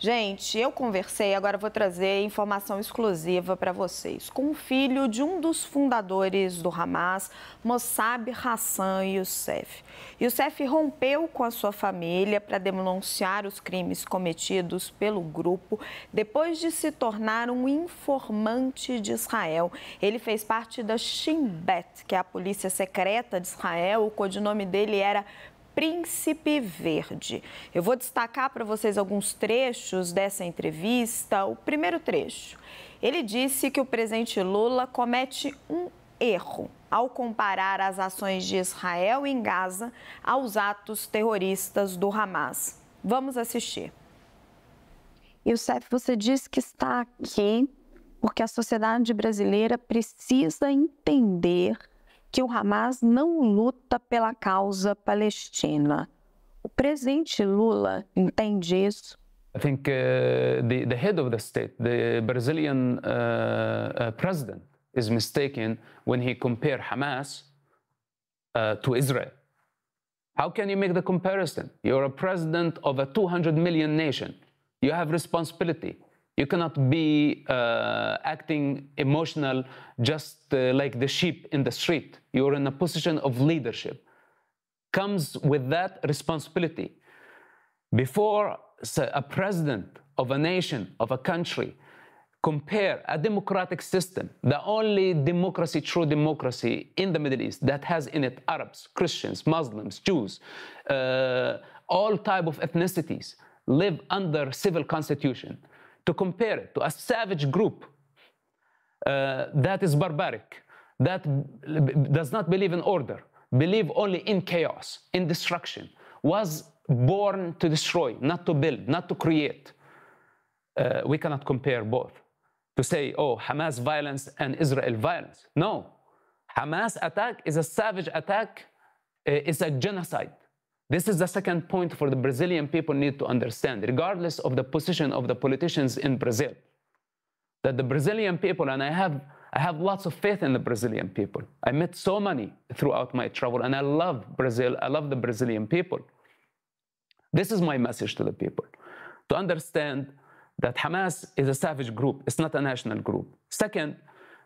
Gente, eu conversei, agora vou trazer informação exclusiva para vocês, com o filho de um dos fundadores do Hamas, Mosab Hasan Yousef. Yousef rompeu com a sua família para denunciar os crimes cometidos pelo grupo depois de se tornar um informante de Israel. Ele fez parte da Shin Bet, que é a polícia secreta de Israel. O codinome dele era Príncipe Verde. Eu vou destacar para vocês alguns trechos dessa entrevista. O primeiro trecho. Ele disse que o presidente Lula comete um erro ao comparar as ações de Israel em Gaza aos atos terroristas do Hamas. Vamos assistir. Yousef, você disse que está aqui porque a sociedade brasileira precisa entender que o Hamas não luta pela causa palestina. O presidente Lula entende isso? I think the head of the state, the Brazilian president, is mistaken when he compares Hamas to Israel. How can you make the comparison? You're a president of a 200 million nation. You have responsibility. You cannot be acting emotional just like the sheep in the street. You're in a position of leadership. Comes with that responsibility. Before a president of a nation, of a country, compare a democratic system, the only democracy, true democracy in the Middle East that has in it Arabs, Christians, Muslims, Jews, all type of ethnicities live under civil constitution. To compare it to a savage group that is barbaric, that does not believe in order, believe only in chaos, in destruction, was born to destroy, not to build, not to create. We cannot compare both. To say, oh, Hamas violence and Israel violence. No. Hamas attack is a savage attack, it's a genocide. This is the second point for the Brazilian people need to understand, regardless of the position of the politicians in Brazil. That the Brazilian people, and I have lots of faith in the Brazilian people. I met so many throughout my travel, and I love Brazil. I love the Brazilian people. This is my message to the people, to understand that Hamas is a savage group. It's not a national group. Second,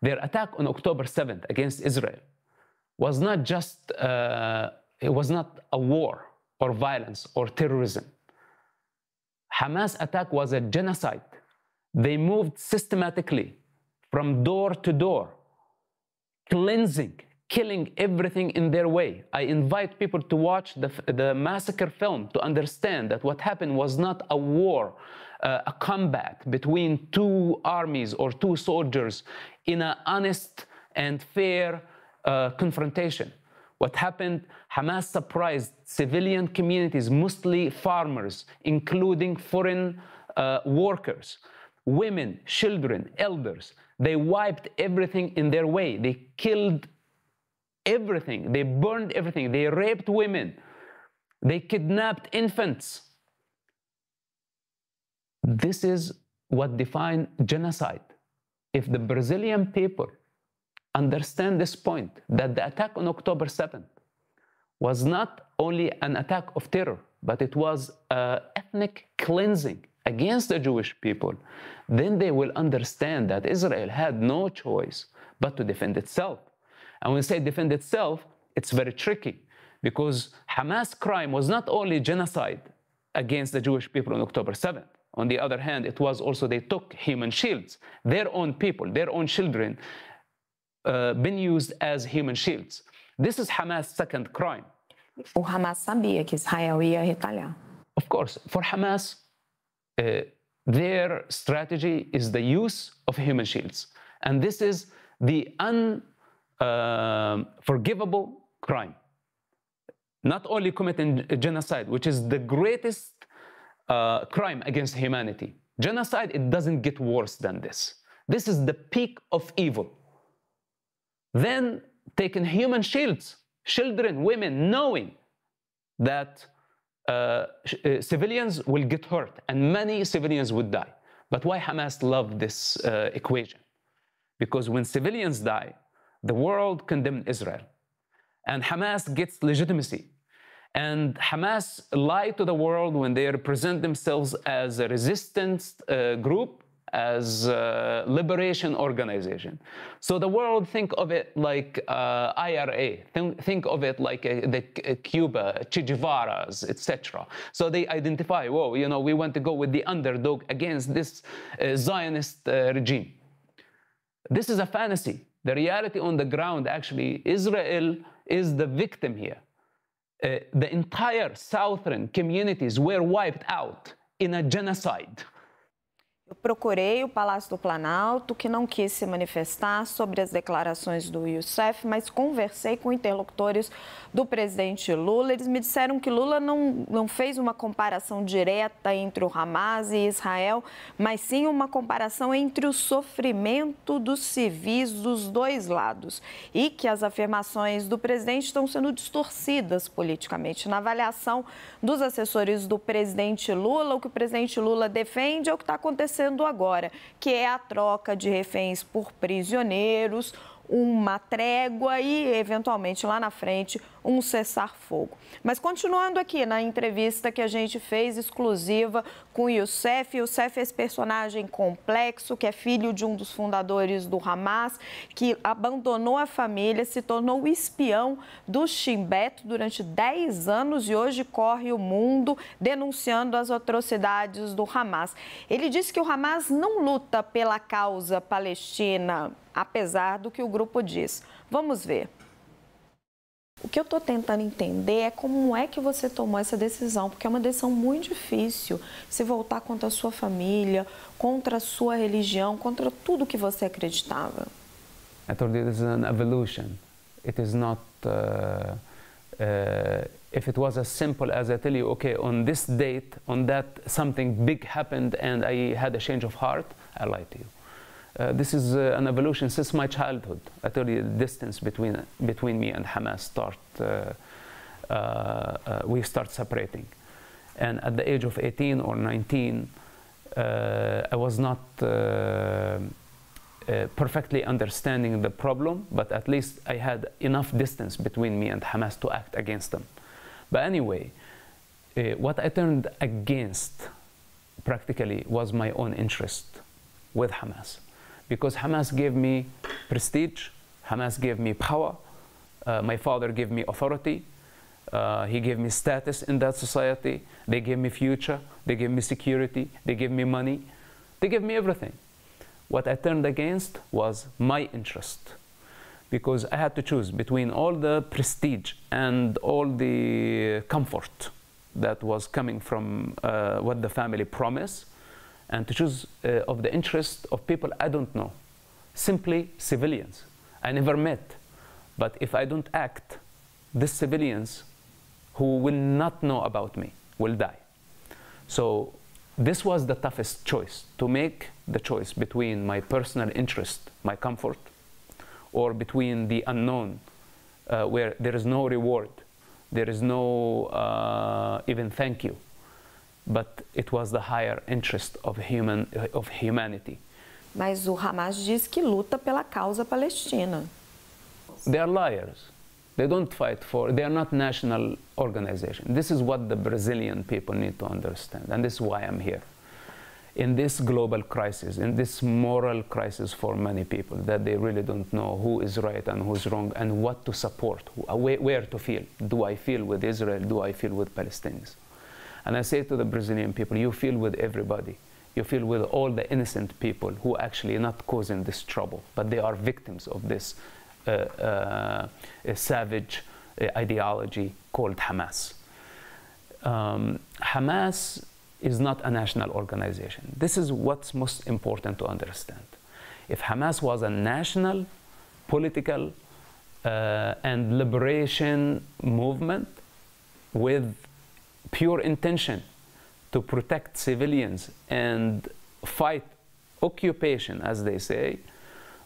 their attack on October 7th against Israel was not just, it was not a war or violence or terrorism. Hamas attack was a genocide. They moved systematically from door to door, cleansing, killing everything in their way. I invite people to watch the massacre film to understand that what happened was not a war, a combat between two armies or two soldiers in an honest and fair confrontation. What happened, Hamas surprised civilian communities, mostly farmers, including foreign workers, women, children, elders. They wiped everything in their way. They killed everything. They burned everything. They raped women. They kidnapped infants. This is what defines genocide. If the Brazilian people understand this point, that the attack on October 7th was not only an attack of terror, but it was ethnic cleansing against the Jewish people, then they will understand that Israel had no choice but to defend itself. And when we say defend itself, it's very tricky, because Hamas crime was not only genocide against the Jewish people on October 7th. On the other hand, it was also they took human shields, their own people, their own children, been used as human shields. This is Hamas' second crime. O Hamas sabia que Israel ia retaliar. Of course, for Hamas, their strategy is the use of human shields. And this is the unforgivable crime. Not only committing genocide, which is the greatest crime against humanity. Genocide, it doesn't get worse than this. This is the peak of evil. Then taking human shields, children, women, knowing that civilians will get hurt and many civilians would die. But why Hamas loved this equation? Because when civilians die, the world condemned Israel. And Hamas gets legitimacy. And Hamas lie to the world when they represent themselves as a resistance group, as a liberation organization. So the world think of it like IRA, think of it like the Cuba, Che Guevara's, etc. So they identify, whoa, you know, we want to go with the underdog against this Zionist regime. This is a fantasy. The reality on the ground, actually, Israel is the victim here. The entire southern communities were wiped out in a genocide. Eu procurei o Palácio do Planalto, que não quis se manifestar sobre as declarações do Yousef, mas conversei com interlocutores do presidente Lula. Eles me disseram que Lula não fez uma comparação direta entre o Hamas e Israel, mas sim uma comparação entre o sofrimento dos civis dos dois lados e que as afirmações do presidente estão sendo distorcidas politicamente. Na avaliação dos assessores do presidente Lula, o que o presidente Lula defende é o que está acontecendo agora, que é a troca de reféns por prisioneiros, uma trégua e, eventualmente, lá na frente, um cessar-fogo. Mas continuando aqui na entrevista que a gente fez, exclusiva com o Yousef. Yousef é esse personagem complexo, que é filho de um dos fundadores do Hamas, que abandonou a família, se tornou o espião do Shin Bet durante 10 anos e hoje corre o mundo denunciando as atrocidades do Hamas. Ele disse que o Hamas não luta pela causa palestina, apesar do que o grupo diz. Vamos ver. O que eu estou tentando entender é como é que você tomou essa decisão, porque é uma decisão muito difícil se voltar contra a sua família, contra a sua religião, contra tudo que você acreditava. I told you this is an evolution. It is not, if it was as simple as I tell you, okay, on this date, on that, something big happened and I had a change of heart, I lied to you. This is an evolution since my childhood. I tell you, the distance between me and Hamas we start separating. And at the age of 18 or 19, I was not perfectly understanding the problem, but at least I had enough distance between me and Hamas to act against them. But anyway, what I turned against practically was my own interest with Hamas. Because Hamas gave me prestige, Hamas gave me power, my father gave me authority, he gave me status in that society, they gave me future, they gave me security, they gave me money, they gave me everything. What I turned against was my interest, because I had to choose between all the prestige and all the comfort that was coming from what the family promised, and to choose of the interest of people I don't know, simply civilians I never met. But if I don't act, these civilians who will not know about me will die. So this was the toughest choice, to make the choice between my personal interest, my comfort, or between the unknown, where there is no reward, there is no even thank you. But it was the higher interest of humanity. Mas o Hamas diz que luta pela causa palestina. They are liars. They don't fight for, they are not national organization. This is what the Brazilian people need to understand, and this is why I'm here. In this global crisis, in this moral crisis for many people, that they really don't know who is right and who's wrong and what to support, where to feel. Do I feel with Israel? Do I feel with Palestinians? And I say to the Brazilian people, you feel with everybody. You feel with all the innocent people who actually are not causing this trouble, but they are victims of this savage ideology called Hamas. Hamas is not a national organization. This is what's most important to understand. If Hamas was a national, political, and liberation movement with pure intention to protect civilians and fight occupation, as they say,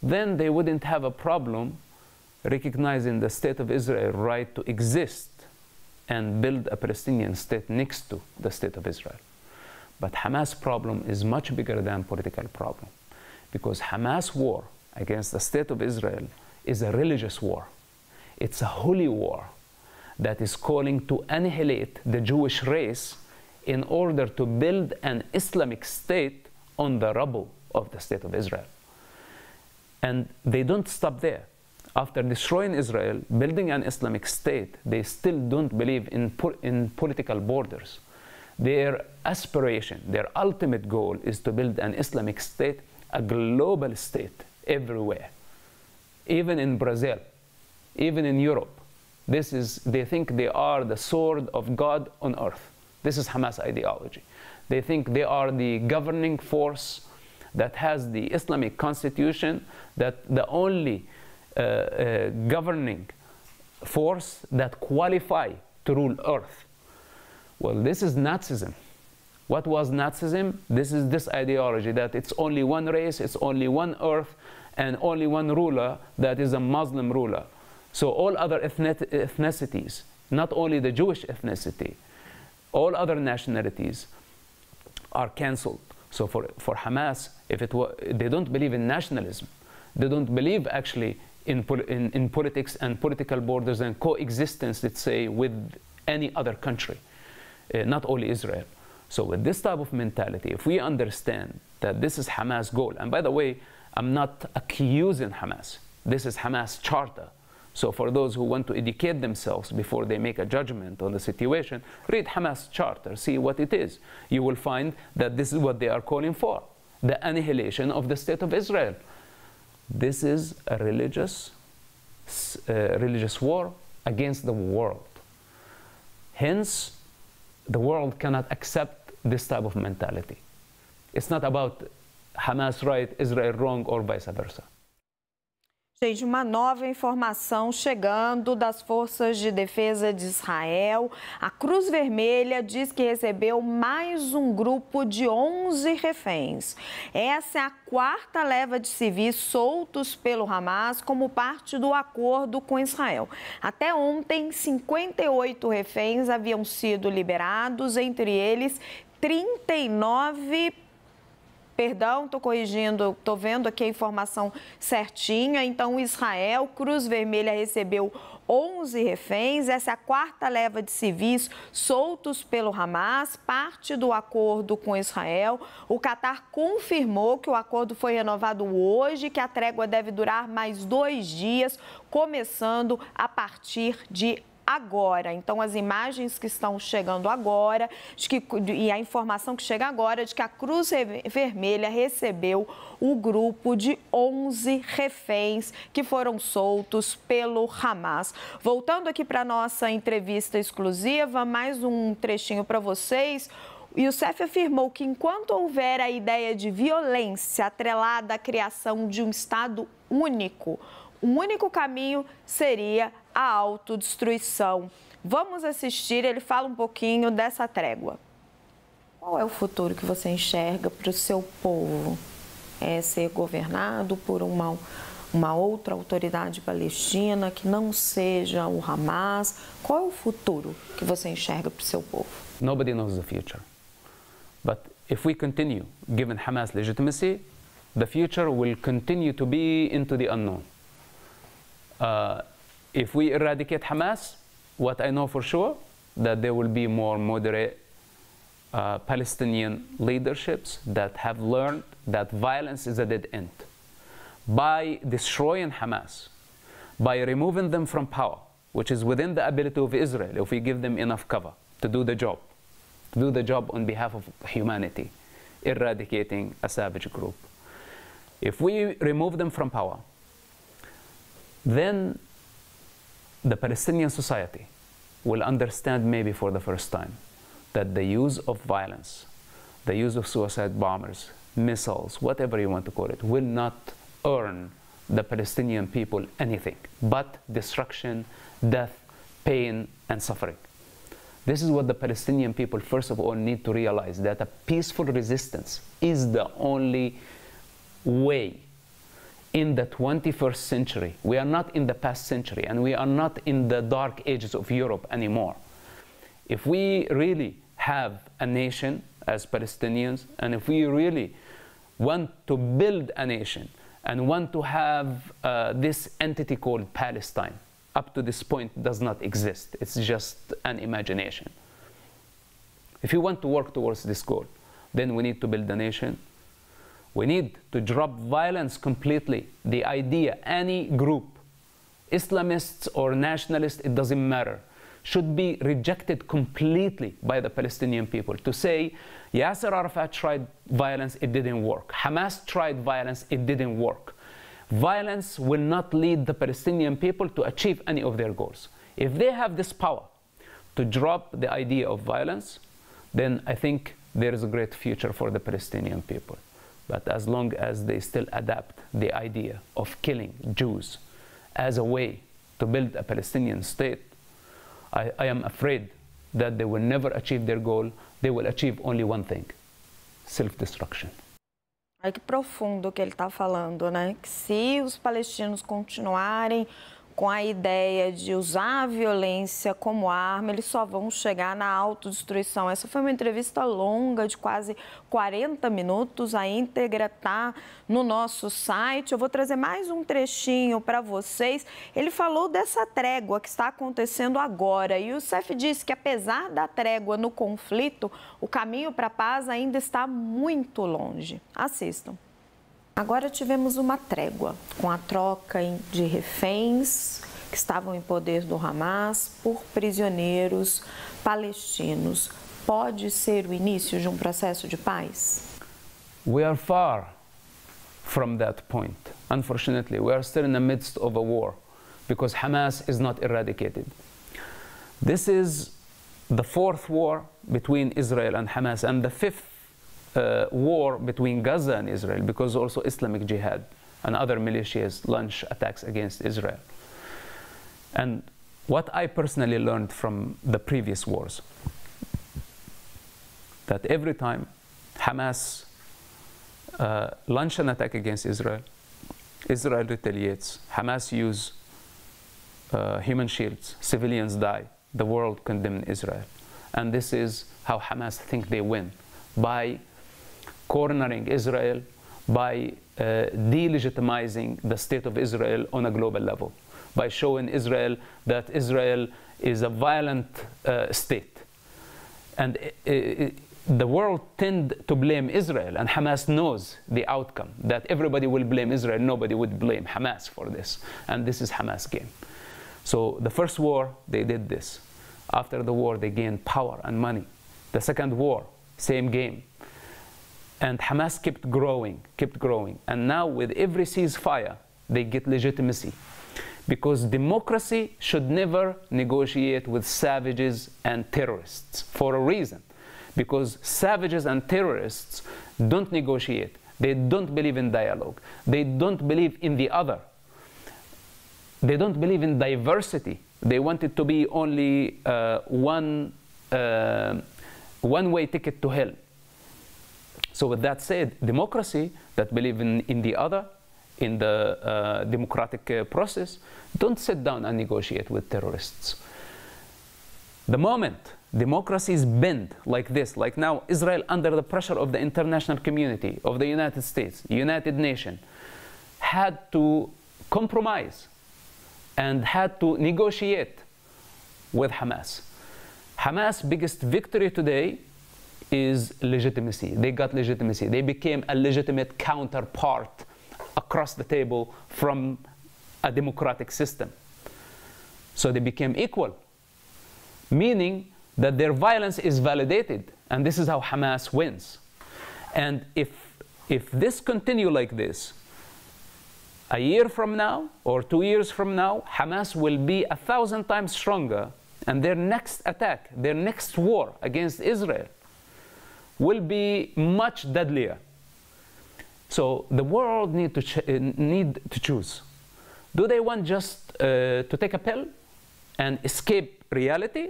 then they wouldn't have a problem recognizing the state of Israel right to exist and build a Palestinian state next to the state of Israel. But Hamas' problem is much bigger than political problem, because Hamas' war against the state of Israel is a religious war. It's a holy war. that is calling to annihilate the Jewish race in order to build an Islamic state on the rubble of the state of Israel. And they don't stop there. After destroying Israel, building an Islamic state, they still don't believe in political borders. Their aspiration, their ultimate goal is to build an Islamic state, a global state everywhere. Even in Brazil, even in Europe. They think they are the sword of God on earth. This is Hamas ideology. They think they are the governing force that has the Islamic constitution, that the only governing force that qualify to rule earth. Well, this is Nazism. What was Nazism? This is this ideology that it's only one race, it's only one earth, and only one ruler that is a Muslim ruler. So all other ethnicities, not only the Jewish ethnicity, all other nationalities are cancelled. So for Hamas, they don't believe in nationalism. They don't believe actually in politics and political borders and coexistence, let's say, with any other country, not only Israel. So with this type of mentality, if we understand that this is Hamas' goal, and by the way, I'm not accusing Hamas. This is Hamas' charter. So for those who want to educate themselves before they make a judgment on the situation, read Hamas' charter, see what it is. You will find that this is what they are calling for, the annihilation of the state of Israel. This is a religious war against the world. Hence, the world cannot accept this type of mentality. It's not about Hamas right, Israel wrong, or vice versa. Gente, uma nova informação chegando das Forças de Defesa de Israel. A Cruz Vermelha diz que recebeu mais um grupo de 11 reféns. Essa é a quarta leva de civis soltos pelo Hamas como parte do acordo com Israel. Até ontem, 58 reféns haviam sido liberados, entre eles 39. Perdão, estou corrigindo, estou vendo aqui a informação certinha. Então, Israel, Cruz Vermelha recebeu 11 reféns. Essa é a quarta leva de civis soltos pelo Hamas, parte do acordo com Israel. O Catar confirmou que o acordo foi renovado hoje, que a trégua deve durar mais 2 dias, começando a partir de agora. Então, as imagens que estão chegando agora e a informação que chega agora de que a Cruz Vermelha recebeu o grupo de 11 reféns que foram soltos pelo Hamas. Voltando aqui para a nossa entrevista exclusiva, mais um trechinho para vocês. Yousef afirmou que enquanto houver a ideia de violência atrelada à criação de um Estado único, o único caminho seria a autodestruição. Vamos assistir, ele fala um pouquinho dessa trégua. Qual é o futuro que você enxerga para o seu povo? É ser governado por uma outra autoridade palestina que não seja o Hamas? Qual é o futuro que você enxerga para o seu povo? Nobody knows the future. But if we continue giving Hamas legitimacy, the future will continue to be into the unknown. If we eradicate Hamas, what I know for sure, that there will be more moderate Palestinian leaderships that have learned that violence is a dead end. By destroying Hamas, by removing them from power, which is within the ability of Israel, if we give them enough cover to do the job on behalf of humanity, eradicating a savage group. If we remove them from power, then the Palestinian society will understand maybe for the first time that the use of violence, the use of suicide bombers, missiles, whatever you want to call it, will not earn the Palestinian people anything but destruction, death, pain, and suffering. This is what the Palestinian people, first of all, need to realize, that a peaceful resistance is the only way in the 21st century. We are not in the past century, and we are not in the dark ages of Europe anymore. If we really have a nation as Palestinians, and if we really want to build a nation and want to have this entity called Palestine, up to this point does not exist. It's just an imagination. If you want to work towards this goal, then we need to build a nation. We need to drop violence completely. The idea, any group, Islamists or nationalists, it doesn't matter, should be rejected completely by the Palestinian people. To say, Yasser Arafat tried violence, it didn't work. Hamas tried violence, it didn't work. Violence will not lead the Palestinian people to achieve any of their goals. If they have this power to drop the idea of violence, then I think there is a great future for the Palestinian people. But as long as they still adapt the idea of killing Jews as a way to build a Palestinian state, I am afraid that they will never achieve their goal. They will achieve only one thing: self-destruction. Olha que profundo que ele está falando, né? Que se os palestinos continuarem com a ideia de usar a violência como arma, eles só vão chegar na autodestruição. Essa foi uma entrevista longa, de quase 40 minutos. A íntegra está no nosso site. Eu vou trazer mais um trechinho para vocês. Ele falou dessa trégua que está acontecendo agora. E o Yousef disse que, apesar da trégua no conflito, o caminho para a paz ainda está muito longe. Assistam. Agora tivemos uma trégua com a troca de reféns que estavam em poder do Hamas por prisioneiros palestinos. Pode ser o início de um processo de paz? We are far from that point. Unfortunately, we are still in the midst of a war because Hamas is not eradicated. This is the fourth war between Israel and Hamas, and the fifth war between Gaza and Israel, because also Islamic Jihad and other militias launch attacks against Israel. And what I personally learned from the previous wars, that every time Hamas launch an attack against Israel, Israel retaliates. Hamas use human shields, civilians die, the world condemns Israel. And this is how Hamas think they win, by cornering Israel, by delegitimizing the state of Israel on a global level, by showing Israel that Israel is a violent state. And the world tend to blame Israel, and Hamas knows the outcome, that everybody will blame Israel, nobody would blame Hamas for this. And this is Hamas' game. So the first war, they did this. After the war, they gained power and money. The second war, same game. And Hamas kept growing. And now with every ceasefire, they get legitimacy. Because democracy should never negotiate with savages and terrorists, for a reason. Because savages and terrorists don't negotiate. They don't believe in dialogue. They don't believe in the other. They don't believe in diversity. They want it to be only one-way ticket to hell. So with that said, democracy that believe in the other, in the democratic process, don't sit down and negotiate with terrorists. The moment democracies bend like this, like now Israel under the pressure of the international community, of the United States, United Nations, had to compromise and had to negotiate with Hamas. Hamas' biggest victory today is legitimacy. They got legitimacy. They became a legitimate counterpart across the table from a democratic system. So they became equal, meaning that their violence is validated, and this is how Hamas wins. And if this continue like this, a year from now or 2 years from now, Hamas will be 1,000 times stronger, and their next attack, their next war against Israel will be much deadlier. So the world need to choose. Do they want just to take a pill and escape reality?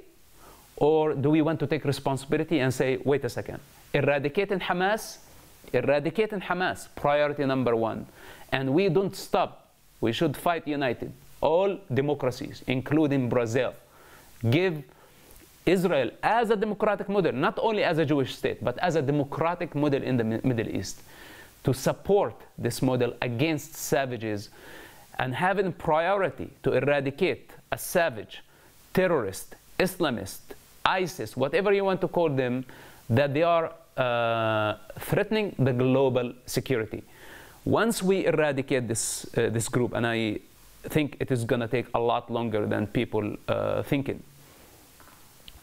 Or do we want to take responsibility and say, wait a second, eradicating Hamas, priority number one. And we don't stop. We should fight united. All democracies, including Brazil, give Israel as a democratic model, not only as a Jewish state, but as a democratic model in the Middle East, to support this model against savages and having priority to eradicate a savage, terrorist, Islamist, ISIS, whatever you want to call them, that they are threatening the global security. Once we eradicate this group, and I think it is going to take a lot longer than people thinking,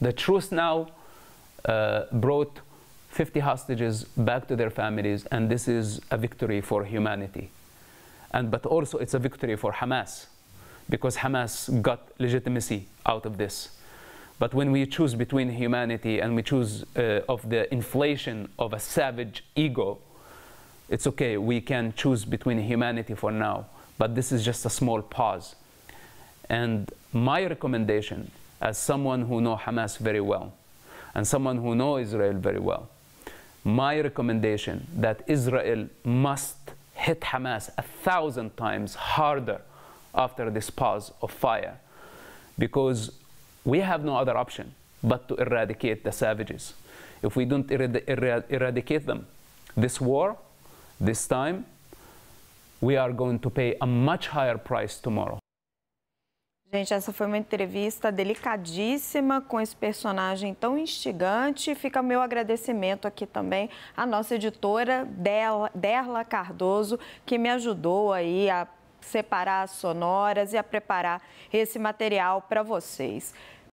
the truce now brought 50 hostages back to their families, and this is a victory for humanity. But also it's a victory for Hamas, because Hamas got legitimacy out of this. But when we choose between humanity and we choose of the inflation of a savage ego, it's okay, we can choose between humanity for now. But this is just a small pause. And my recommendation, as someone who knows Hamas very well, and someone who knows Israel very well, my recommendation that Israel must hit Hamas 1,000 times harder after this pause of fire, because we have no other option but to eradicate the savages. If we don't eradicate them, this war, this time, we are going to pay a much higher price tomorrow. Gente, essa foi uma entrevista delicadíssima com esse personagem tão instigante. Fica meu agradecimento aqui também à nossa editora, Derla Cardoso, que me ajudou aí a separar as sonoras e a preparar esse material para vocês.